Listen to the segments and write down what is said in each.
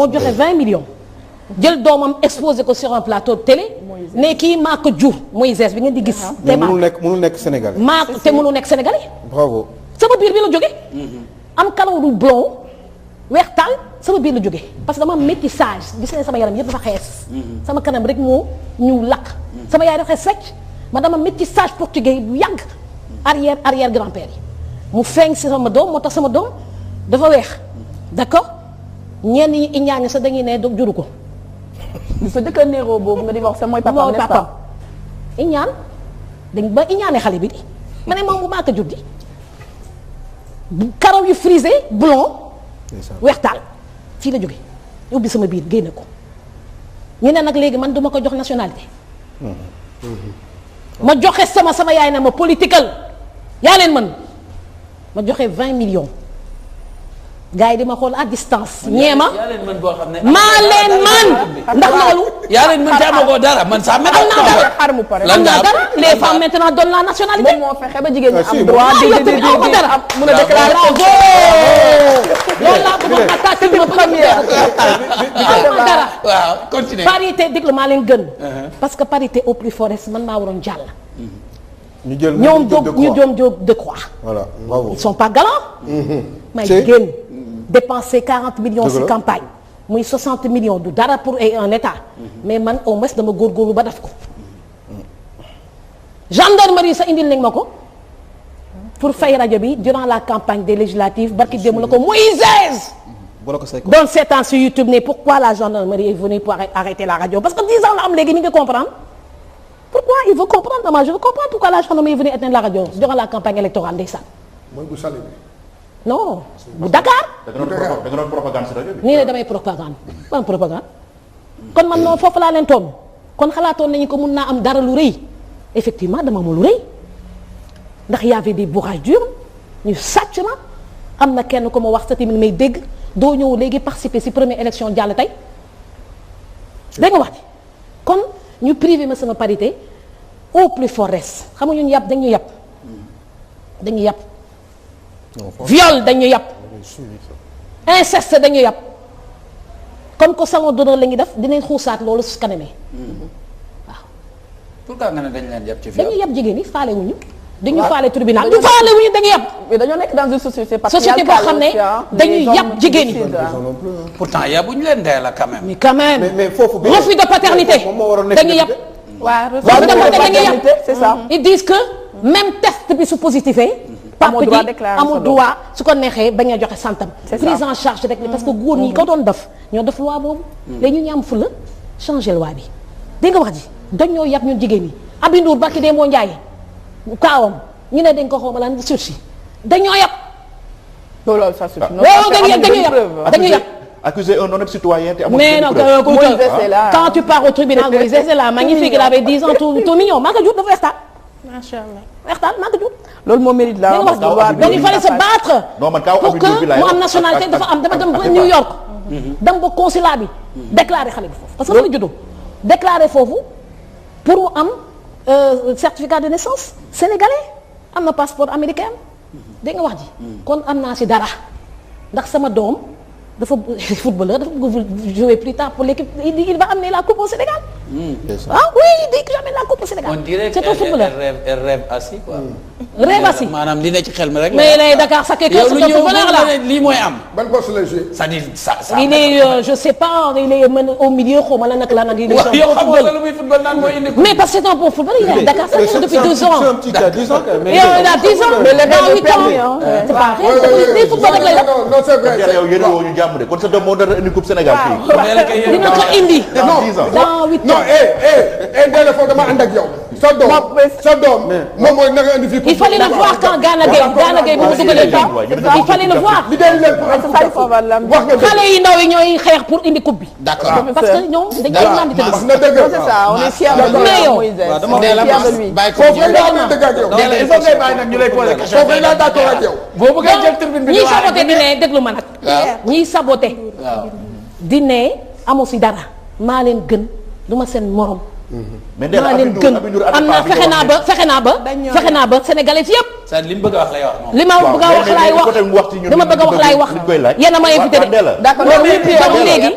moo joxe 20 millions. jël doomam exposé ko sur un plateau de télé. ne kii maa ko jur Moïse bi ngeen di gis. te mënul nekk Sénégalais. te mënul nekk Sénégalais. bravo. sama biir bi la jógee. am kalawu blond weex taal sama biir la jógee parce que dama am métissage gis ne sama yaram yëpp dafa xees. sama kanam rek moo ñu lakk. sama yaay dafa xees fecc ma dama métissage portugais bu yàgg. arrière grand-père yi mu feeñ si sama doom moo tax sama doom dafa weex d'accord ñenn ñi iñaan sax dañuy ne doom juru ko. sa jëkkër néeroo boobu nga di wax sa mooy papa n'est-ce pas iñaan dañ ba iñaane xale bi di ma ne moom bu maa ko jur di karaw yu frisé blond weextaal fii la jóge ubbi sama biir génne ko ñu ne nag léegi man duma ko jox nationalité ma joxe sama yaay na ma political yaa leen mën ma joxe 20 millions gars yi di ma xool à distance. ñeema maa leen man ndax loolu. yaa leen mën te amagoo dara man sax. am naa dara les femmes maintenant donnent la nationalité. moom moo fexe ba jigéen ñi am droit de dara mun a déclarer loolu laa bëggoon ma tàcc ma première. am dara waaw continue. parité déglu maa leen gën. parce que parité au plus fort man maa waroon jàll. ñu jël ñoom jóg de croix. voilà bravo. ils sont pas galants. may génn dépenser 40 millions ci campagne muy 60 millions du dara pour un état. mais man au moins dama góorgóorlu ba def ko. gendarmerie sa indil nañ ma ko pour fay rajo bi durant la campagne des législatives barki démb la ko Moïse. doon seetaan sur YouTube ne pourquoi la gendarmerie est venue pour arrêter la radio parce que 10 ans la am léegi ni nga comprendre. pourquoi il veut comprendre moi je veux comprendre pourquoi la gendarmerie est venue éteindre la radio durant la campagne électorale ndeysaan. mooy bu sali bi. non bu Dakar. da nga doon propagande si rajo bi. nii ne damay propagande ban propagande. kon man noonu foofu laa leen toll kon xalaatoon nañu ko mun naa am dara lu rëy effectivement dama am lu rëy ndax y avait des bourrages durs ñu sàcc ma am na kenn ko ma wax sa tamit may dégg doo ñëw léegi participer si première élection jàll tey dégg nga wax ci kon ñu privé ma sama parité au plus fort reste xam nga ñun yàpp dañu yàpp viol dañu yàpp inceste dañu yàpp comme que salon d'honneur la ñuy def dinañ xuusaat loolu su kanamee waaw. pourquoi nga ne dañ leen yàpp ci viol dañuy yàpp jigéen ñi faale wuñu dañu faale tribunal du faale wuñu dañuy yàpp. mais dañoo nekk dans une société société boo xam ne dañuy yàpp jigéen ñi. pourtant yàbbuñu leen dee la quand même. mais quand même mais foofu refus de paternité dañuy yàpp. waaw refus de paternité dañuy yàpp c'est ça. ils disent que même test bi su positifé. amul droit déclarer amul droit su ko neexee bañ a joxe santam. prise en charge rek parce que góor ñi ko doon def ñoo def loi boobu. léegi ñu am fula changer loi bi. dégg nga wax ji dañoo yàpp ñun jigéen ñi Aby Ndour barki dee moo Ndiaye kaawam ñu ne dañ ko xaw ma lan sursis dañoo yàpp. loolu ça suffit. dañuy yàpp. accuser un honnête citoyen te amul. mais non quand tu pars au tribunal Moïse c'est là magnifique il avait 10 ans tout mignon maa ko jur dafa weextaan. macha allah weextaan maa ko jur. loolu moo mérite la dañu fallait se battre pour que mu am nationalité dafa am dama dem ba New York dem ba consulat bi déclaré xale bi foofu parce que fa la juddoo déclaré foofu pour mu am certificat de naissance sénégalais am na passeport américain dégg nga wax ji kon am naa si dara ndax sama doom dafa footballeur dafa bëgg jouer plus tard pour l'équipe il va amener la coupe au Sénégal. Ah oui il dit que j'amène la coupe au Sénégal. on dirait c'est un footballeur qu'elle rêve assis quoi. rêve assis maanaam li ne ci xel mi rek. mais lay Dakar Sacré-Cœur c'est un footballeur là lii mooy am. ban poste lay joué. c'est-à-dire ça. il est je sais pas il est au milieu xaw ma la nag la nag. il est yow xam nga lu muy football naan mooy indi. mais parce que c'est un bon footballeur il est à Dakar Sacré-Cœur depuis 2 ans. c'est un petit qui a 10 ans il a 10 ans mais dans 8 ans. c'est pas vrai football rek lay def. non c'est vrai. yow yéen woo ñu jàmm de kon sa doom moo dara indi coupe Sénégal fii. dina ko indi. dans 8 ans. non Ndella Fo dama ànd ak yow. sa doom moom mooy naka indi fii. il fallait le voir quand Gana Gueye bu mu dugalee temps il fallait le voir. xale yi ndaw yi ñooy xeex pour indi coupe bi. d'accord parce que ñoom dañuy nandite wax na dëgg. c'est ça on est fiers de lui. de lui. foofu laa dëgg ak yow. il faut ngay bàyyi nag ñu lay poser question. foofu laa d'accord ak yow. boo bëggee jël tribune bi ñiy saboté di ne déglu ma nag. ñiy saboté. di ne amoo si dara maa leen gën du ma seen morom mais Ndella maa leen gën am na fexe naa ba sénégalais yëpp. c'est li mu bëgg a wax lay wax moom. li ma bëgg a wax laay wax dama bëgg a wax laay wax yéen a ma invité de. d'accord donc léegi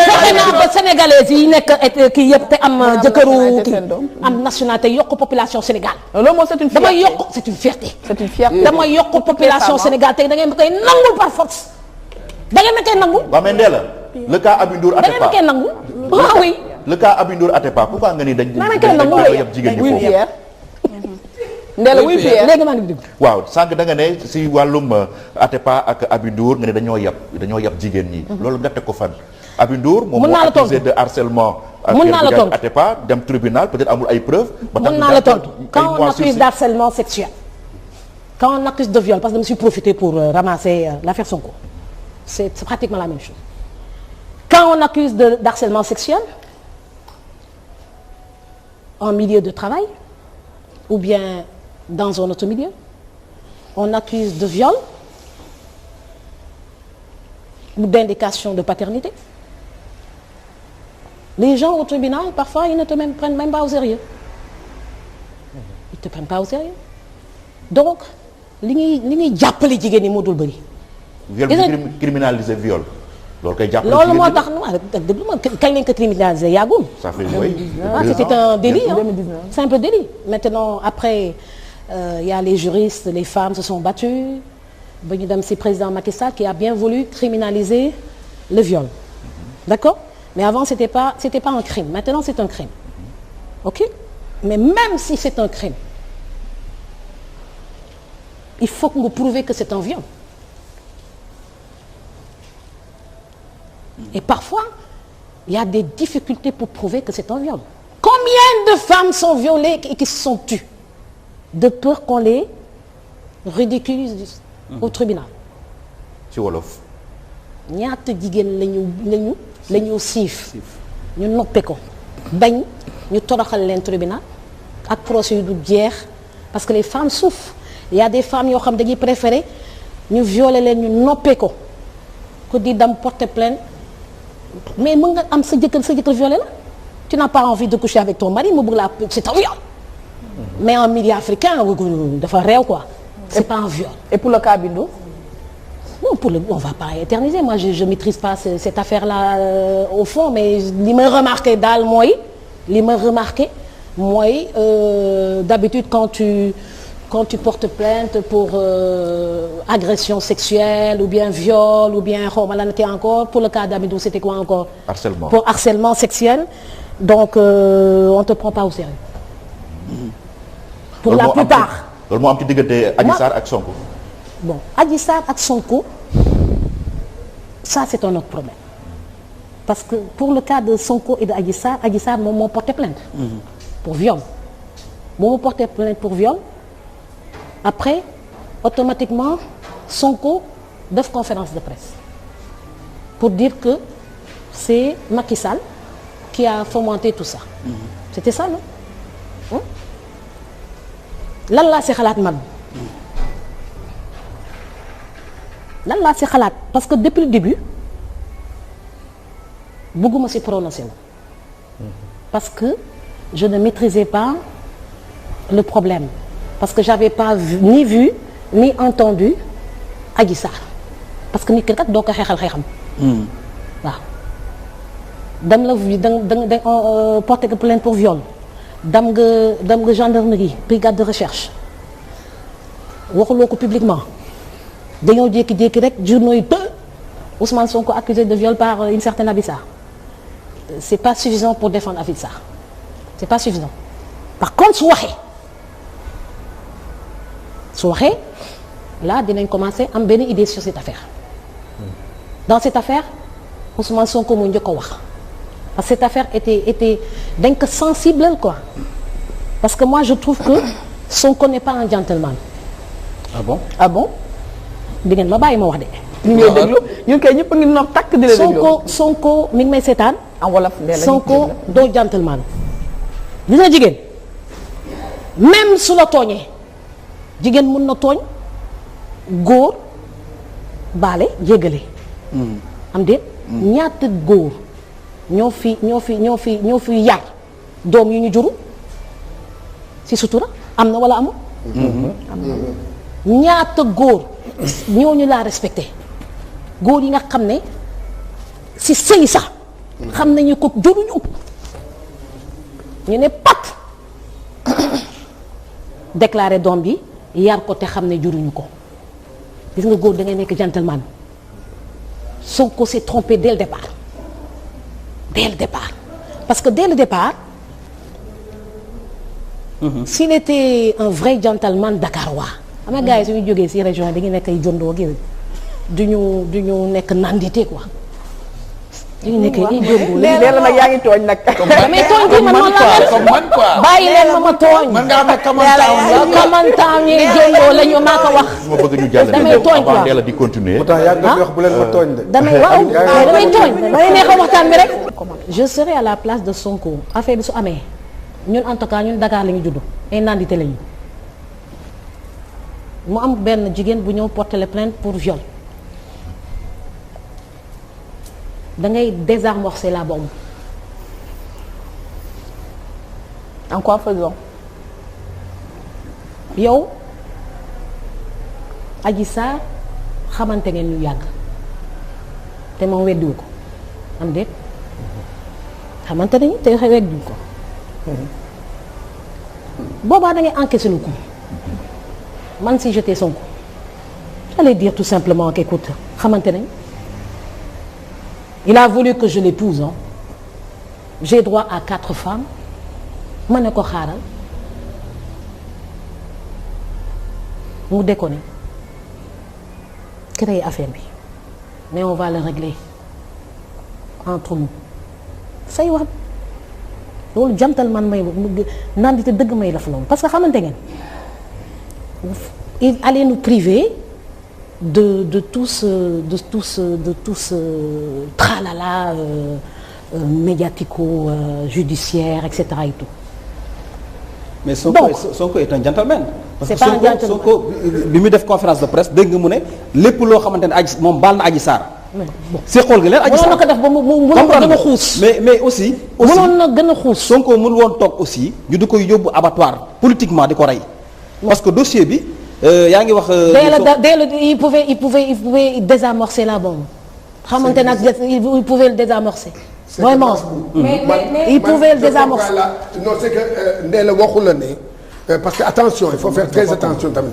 fexe naa ba sénégalais yi nekk kii yëpp te am jëkkëru kii am nationalité yokk population Sénégal. loolu moom c'est une fierté damay yokk c'est une fierté. c'est une fierté damay yokk population Sénégal te da ngeen ma koy nangul par force da ngeen ma koy nangul. waaw mais Ndella le cas Aby Ndour da ngeen ma koy nangul ah oui. le cas Aby Ndour Atepa pourquoi nga ni dañ yab jigéen ñi foofu Ndella wuy Pierre léegi maa ngi dégg. waaw sànq da nga ne si wàllum Atepa ak Aby Ndour nga ne dañoo yab jigéen ñi loolu nga teg ko fan Aby Ndour moom moo accusé de harcèlement mën naa la tontu Atepa dem tribunal peut-être amul ay preuves mën naa la tontu quand on accuse d'harcèlement sexuel quand on accuse de viol parce que je me suis profité pour ramasser l'affaire Sonko c'est pratiquement la même chose quand on accuse d'harcèlement sexuel en milieu de travail ou bien dans un autre milieu on accuse de viol ou d'indication de paternité les gens au tribunal parfois ils ne te prennent même pas au sérieux ils te prennent pas au sérieux donc li ñuy jàppale jigéen ñi moo dul bëri. viol bi criminaliser viol. loolu kay jàppale loolu moo tax kañ lañ ko criminaliser yàggul. ça fait oui. c'était un délit simple délit maintenant après il y a les juristes les femmes se sont battues ba ñu dem ci président Macky Sall qui a bien voulu criminaliser le viol d'accord mais avant c'était pas un crime maintenant c'est un crime ok mais même si c'est un crime il faut que nga prouver que c'est un viol. Et parfois, il y a des difficultés pour prouver que c'est un viol. Combien de femmes sont violées et qui se sont tues de peur qu'on les ridiculise au tribunal. ci wolof. ñaata jigéen lañu siif ñu noppe ko bañ ñu toroxal leen tribunal ak procès du jeex parce que les femmes souffrent. Il y a des femmes yoo xam dañuy préférer ñu violer leen ñu noppe ko ku di dem porter plainte. mais mën nga am sa jëkkër violé la tu n'as pas envie de coucher avec ton mari mu bëgg la c'est un viol mais en milieu africain dafa réew quoi c'est pas un viol. et pour le cas Aby Ndour non on va pas éterniser moi je maîtrise pas cette affaire là au fond mais li ma remarqué daal mooy d'habitude quand tu portes plainte pour agression sexuelle ou bien viol ou bien xaw ma lan te encore pour le cas d'Amy Ndour c'était quoi encore. harcèlement pour harcèlement sexuel donc on te prend pas au sérieux. pour la plupart. loolu moo am ci diggante Adji Sarr ak Sonko. bon Adji Sarr ak Sonko ça c'est un autre problème parce que pour le cas de Sonko et de Adji Sarr moom moo porté plainte. pour viol moom moo porté plainte pour viol. Après, automatiquement, Sonko def conférence de presse pour dire que c'est Macky Sall qui a fomenté tout ça. C'était ça, non? Lan laa ci xalaat man. Lan laa ci xalaat parce que depuis le début bëgguma ci prononcer wu. Parce que je ne maîtrisais pas le problème. Parce que j'avais pas ni vu ni entendu Adji Sarr parce que nit ki kat doo ko xeexal xeexam. waaw dem la porter plainte pour viol dem nga gendarmerie brigade de recherche waxuloo ko publiquement dañoo jékki-jékki rek journaux yi Ousmane Sonko accusé de viol par une certaine Adji Sarr c'est pas suffisant pour défendre Adji Sarr c'est pas suffisant par contre su waxee là dinañ commencer am benn idée sur cette affaire dans cette affaire Ousmane Sonko moo njëkk a wax parce que cette affaire était dañ ko sensible quoi parce que moi je trouve que Sonko n'est pas un gentleman. ah bon di ngeen ma bàyyi ma wax de. ñu ngi lay déglu ñun kay ñëpp a ngi noog takk di la déglu. Sonko mi ngi may seetaan. en wolof Sonko doo gentleman. gis nga jigéen même su la tooñee. jigéen mën na tooñ góor baale jéggale am déet ñaata góor ñoo fi yar doom yu ñu juru ci sutura am na wala amul. ñaata góor ñooñu laa respecté góor yi nga xam ne ci sëy sax xam nañu ko juruñu ñu ne pat déclaré doom bi yar ko te xam ne juruñu ko gis nga góor da ngay nekk gentleman. Sonko s'est trompé dès le départ parce que dès le départ s'il était un vrai gentleman dakarois xam nga gars yi suñu jógee ci région dañuy nekk ay jondoo gi du ñu nekk nandité quoi dañu nekk ay jondoo léegi nag yaa ngi tooñ nag. damay tooñ bi man noonu la comme man quoi. bàyyi leen ma tooñ man nga xam ne kamantaan ñi jondoo la ñu maa ko wax ma bëgg ñu jàllale damay tooñ quoi avant Ndella di continuer. pourtant yaa ngi wax bu leen ma tooñ de. damay tooñ damay neex a waxtaan bi rek je serai à la place de Sonko affaire bi su amee ñun en tout cas ñun Dakar la ñu judd ay nandité lañu mu am benn jigéen bu ñëw porter plainte pour viol da ngay désamorcer la bombe. en quoi faisant. yow Adji Sarr xamante ngeen ñu yàgg te moom weddiwu ko am déet xamante nañu te weddiwu ko boobaa da ngay encaisser lu ko man si j'étais Sonko j'allais dire tout simplement qu'écoute xamante nañ il a voulu que je l'épouse hein. J'ai droit à 4 femmes ma ne ko xaaral mu déconné créer affaire bi mais on va le régler entre nous say wax loolu gentleman may nandite dëgg may la fa loolu parce que xamante ngeen il allait nous priver de tout ce tralala médiatico judiciaire etc et tout. mais Sonko est un gentleman. C'est pas un gentleman. Sonko bi muy def conférence de presse dégg nga mu ne lépp loo xamante ne Adji moom baal na Adji Sarr. si xool nga leen Adji Sarr mënoon na ko def ba mu mënoon na gën a xuus. mais aussi. mënoon na gën a xuus. Sonko mënul woon toog aussi ñu di koy yóbbu abattoir politiquement di ko rey. parce que dossier bi yaa ngi wax. il pouvait désamorcer la bombe. xamante nag il pouvait le désamorcer. vraiment mais il pouvait le désamorcer. non c'est que Ndella waxu la ne parce que attention il faut faire très attention tamit.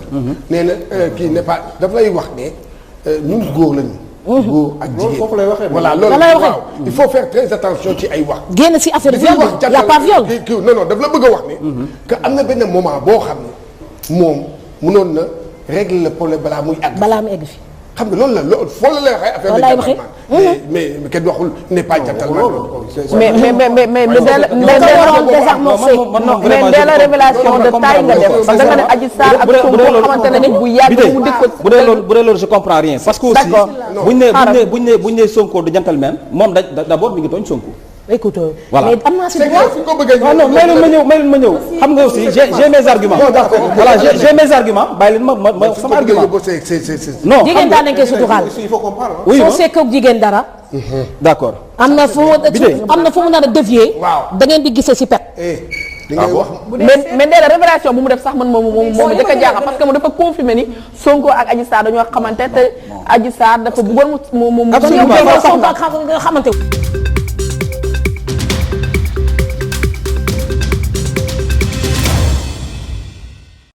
nee na kii n'est pas daf lay wax ne ñun góor lañu. góor ak jigéen foofu lay waxee. voilà loolu waaw il faut faire très attention ci ay wax. génn si affaire viol y a pas viol. non daf la bëgg a wax ne. que am na benn moment boo xam ne moom mënoon na régler le problème balaa muy àgg. balaa mu egg fi. xam nga loolu la loolu foo la lay waxee affaire de gentleman mais kenn waxul n'est pas gentleman. mais Ndella révélation de taille nga def parce que nga ne Adji Sarr ak Sonko xamante ne bu yàgg mu dëkk ko. bu dee loolu je comprends rien parce que aussi buñ ne Sonko du gentleman moom d'abord mi ngi tooñ Sonko. écoute voilà mais am naa si droit. non may leen ma ñëw xam nga aussi j'ai mes arguments. voilà j'ai mes arguments bàyyi leen ma sama argument. non jigéen daan nañ koy suturaal. il faut qu'on parle. oui soo sekkee ak jigéen dara. d'accord. am na fu mu nar a dévier. waaw da ngeen di gisee si pet. li ngay wax. mais Ndella révélation bu mu def sax man moom jëkk a jaaxal parce que mu dafa confirmer ni Sonko ak Adji Sarr dañoo xamante te Adji Sarr dafa bëggoon mu Sonko ak xamante